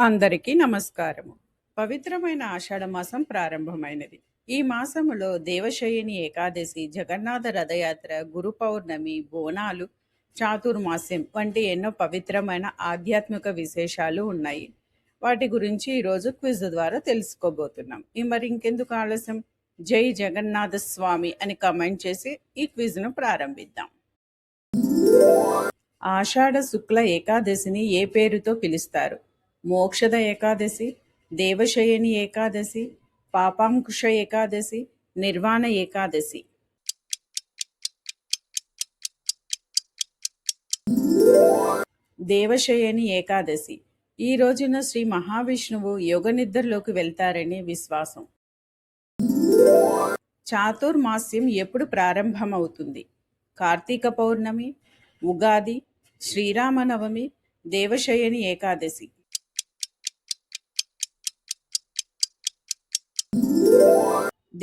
అందరికీ నమస్కారము. పవిత్రమైన ఆషాఢమాసం ప్రారంభమైనది. ఈ మాసములో దేవశయని ఏకాదశి, జగన్నాథ రథయాత్ర, గురు పౌర్ణమి, బోనాలు, చాతుర్మాస్యం వంటి ఎన్నో పవిత్రమైన ఆధ్యాత్మిక విశేషాలు ఉన్నాయి. వాటి గురించి ఈరోజు క్విజ్ ద్వారా తెలుసుకోబోతున్నాం. మరి ఇంకెందుకు ఆలస్యం, జై జగన్నాథ స్వామి అని కమెంట్ చేసి ఈ క్విజ్ను ప్రారంభిద్దాం. ఆషాఢ శుక్ల ఏకాదశిని ఏ పేరుతో పిలుస్తారు? మోక్షద ఏకాదశి, దేవశయని ఏకాదశి, పాపాంకుశ ఏకాదశి, నిర్వాణ ఏకాదశి. దేవశయని ఏకాదశి. ఈ రోజున శ్రీ మహావిష్ణువు యోగ నిద్రలోకి వెళ్తారని విశ్వాసం. చాతుర్మాస్యం ఎప్పుడు ప్రారంభమవుతుంది? కార్తీక పౌర్ణమి, ఉగాది, శ్రీరామనవమి, దేవశయని ఏకాదశి.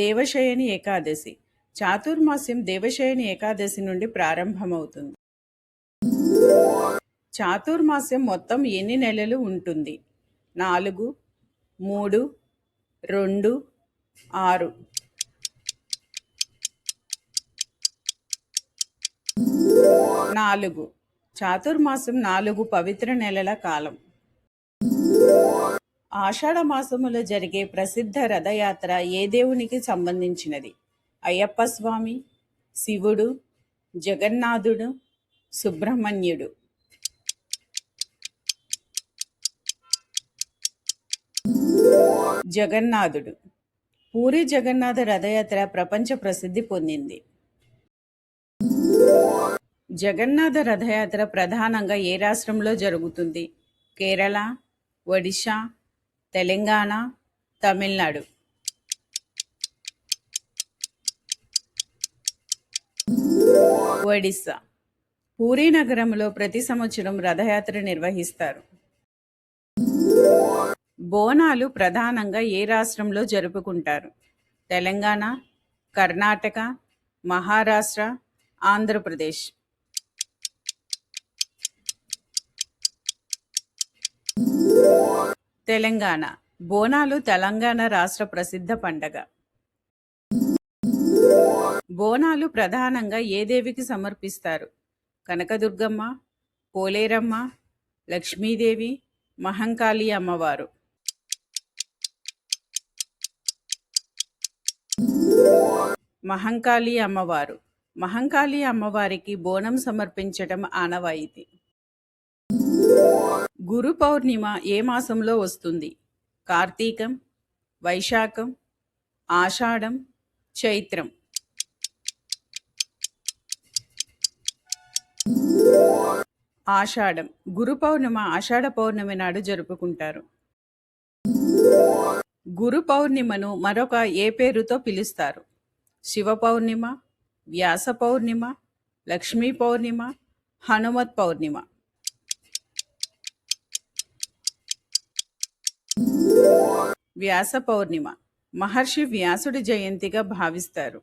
దేవశయని ఏకాదశి. చాతుర్మాస్యం దేవశయని ఏకాదశి నుండి ప్రారంభమవుతుంది. చాతుర్మాస్యం మొత్తం ఎన్ని నెలలు ఉంటుంది? 4, 3, 2, 6. 4. చాతుర్మాసం 4 పవిత్ర నెలల కాలం. ఆషాఢ మాసములో జరిగే ప్రసిద్ధ రథయాత్ర ఏ దేవునికి సంబంధించినది? అయ్యప్ప స్వామి, శివుడు, జగన్నాథుడు, సుబ్రహ్మణ్యుడు. జగన్నాథుడు. పూరి జగన్నాథ రథయాత్ర ప్రపంచ ప్రసిద్ధి పొందింది. జగన్నాథ రథయాత్ర ప్రధానంగా ఏ రాష్ట్రంలో జరుగుతుంది? కేరళ, ఒడిశా, తెలంగాణ, తమిళనాడు. ఒడిశా. పూరీ నగరంలో ప్రతి సంవత్సరం రథయాత్ర నిర్వహిస్తారు. బోనాలు ప్రధానంగా ఏ రాష్ట్రంలో జరుపుకుంటారు? తెలంగాణ, కర్ణాటక, మహారాష్ట్ర, ఆంధ్రప్రదేశ్. తెలంగాణ. బోనాలు తెలంగాణ రాష్ట్ర ప్రసిద్ధ పండగ. బోనాలు ప్రధానంగా ఏ దేవికి సమర్పిస్తారు? కనకదుర్గమ్మ, పోలేరమ్మ, లక్ష్మీదేవి, మహంకాళి అమ్మవారు. మహంకాళి అమ్మవారు. మహంకాళి అమ్మవారికి బోనం సమర్పించటం ఆనవాయితీ. గురు పౌర్ణిమ ఏ మాసంలో వస్తుంది? కార్తీకం, వైశాఖం, ఆషాఢం, చైత్రం. ఆషాఢం. గురు పౌర్ణిమ ఆషాఢ పౌర్ణమి నాడు జరుపుకుంటారు. గురు పౌర్ణిమను మరొక ఏ పేరుతో పిలుస్తారు? శివ పౌర్ణిమ, వ్యాస పౌర్ణిమ, లక్ష్మీ పౌర్ణిమ, హనుమత్ పౌర్ణిమ. వ్యాస పౌర్ణిమ. మహర్షి వ్యాసుడి జయంతిగా భావిస్తారు.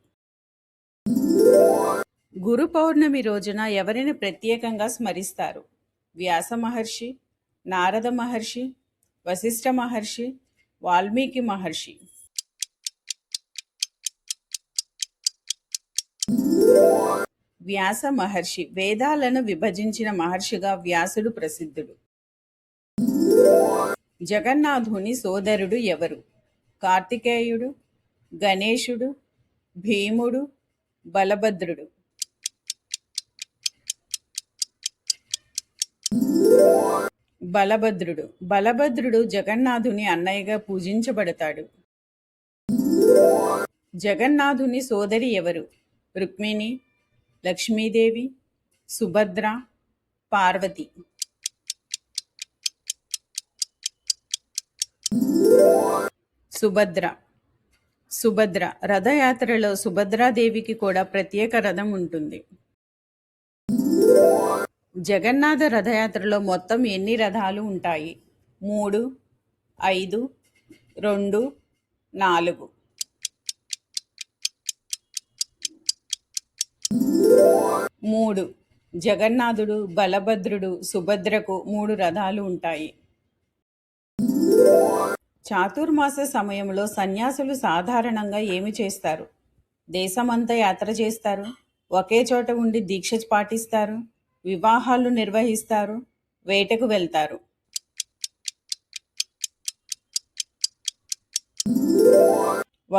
గురు పౌర్ణమి రోజున ఎవరిని ప్రత్యేకంగా స్మరిస్తారు? వ్యాస మహర్షి, నారద మహర్షి, వశిష్ఠ మహర్షి, వాల్మీకి మహర్షి. వ్యాస మహర్షి. వేదాలను విభజించిన మహర్షిగా వ్యాసుడు ప్రసిద్ధుడు. జగన్నాథుని సోదరుడు ఎవరు? కార్తికేయుడు, గణేశుడు, భీముడు, బలభద్రుడు. బలభద్రుడు. బలభద్రుడు జగన్నాథుని అన్నయ్యగా పూజించబడతాడు. జగన్నాథుని సోదరి ఎవరు? రుక్మిణి, లక్ష్మీదేవి, సుభద్ర, పార్వతి. సుభద్ర. సుభద్ర. రథయాత్రలో సుభద్రాదేవికి కూడా ప్రత్యేక రథం ఉంటుంది. జగన్నాథ రథయాత్రలో మొత్తం ఎన్ని రథాలు ఉంటాయి? 3, 5, 2, 4. 3. జగన్నాథుడు, బలభద్రుడు, సుభద్రకు 3 రథాలు ఉంటాయి. చాతుర్మాస సమయంలో సన్యాసులు సాధారణంగా ఏమి చేస్తారు? దేశమంతా యాత్ర చేస్తారు, ఒకే చోట ఉండి దీక్ష పాటిస్తారు, వివాహాలు నిర్వహిస్తారు, వేటకు వెళ్తారు.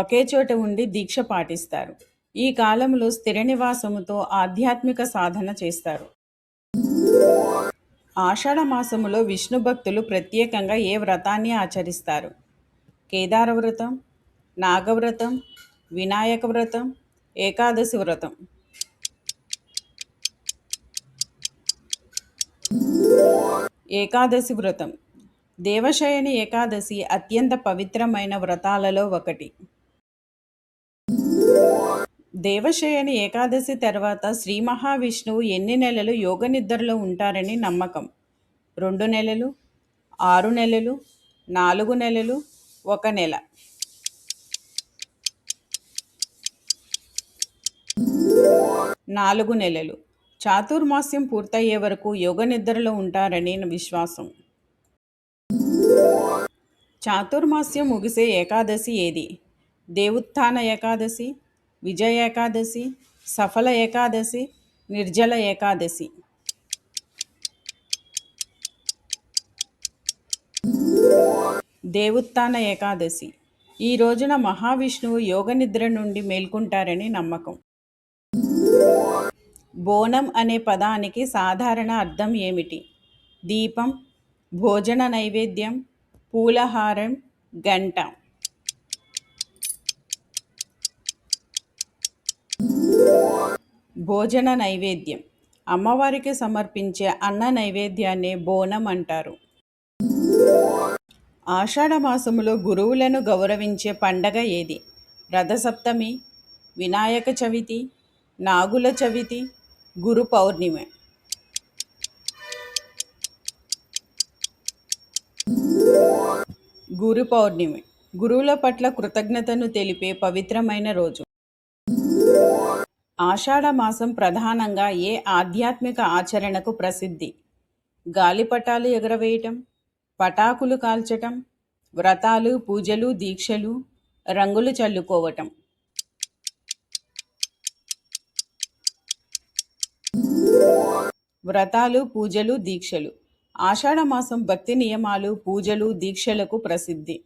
ఒకే చోట ఉండి దీక్ష పాటిస్తారు. ఈ కాలంలో స్థిర నివాసముతో ఆధ్యాత్మిక సాధన చేస్తారు. ఆషాఢ మాసములో విష్ణు భక్తులు ప్రత్యేకంగా ఏ వ్రతాన్ని ఆచరిస్తారు? కేదార వ్రతం, నాగవ్రతం, వినాయక వ్రతం, ఏకాదశి వ్రతం. ఏకాదశి వ్రతం. దేవశయని ఏకాదశి అత్యంత పవిత్రమైన వ్రతాలలో ఒకటి. దేవశయని ఏకాదశి తర్వాత శ్రీ మహావిష్ణువు ఎన్ని నెలలు యోగ నిద్రలో ఉంటారని నమ్మకం? 2 నెలలు, 6 నెలలు, 4 నెలలు, 1 నెల. 4 నెలలు. చాతుర్మాస్యం పూర్తయ్యే వరకు యోగ నిద్రలో ఉంటారని విశ్వాసం. చాతుర్మాస్యం ముగిసే ఏకాదశి ఏది? దేవుత్థాన ఏకాదశి, విజయ ఏకాదశి, సఫల ఏకాదశి, నిర్జల ఏకాదశి. దేవుత్థాన ఏకాదశి. ఈ రోజున మహావిష్ణువు యోగ నిద్ర నుండి మేల్కుంటారని నమ్మకం. బోనం అనే పదానికి సాధారణ అర్థం ఏమిటి? దీపం, భోజన నైవేద్యం, పూలహారం, గంట. భోజన నైవేద్యం. అమ్మవారికి సమర్పించే అన్న నైవేద్యాన్ని బోనం అంటారు. ఆషాఢ మాసములో గురువులను గౌరవించే పండగ ఏది? రథసప్తమి, వినాయక చవితి, నాగుల చవితి, గురు పౌర్ణిమ. గురు పౌర్ణిమ. గురువుల పట్ల కృతజ్ఞతను తెలిపే పవిత్రమైన రోజు. ఆషాఢ మాసం ప్రధానంగా ఏ ఆధ్యాత్మిక ఆచరణకు ప్రసిద్ధి? గాలిపటాలు ఎగరవేయటం, పటాకులు కాల్చటం, వ్రతాలు, పూజలు, దీక్షలు, రంగులు చల్లుకోవటం. వ్రతాలు, పూజలు, దీక్షలు. ఆషాఢ మాసం భక్తి నియమాలు, పూజలు, దీక్షలకు ప్రసిద్ధి.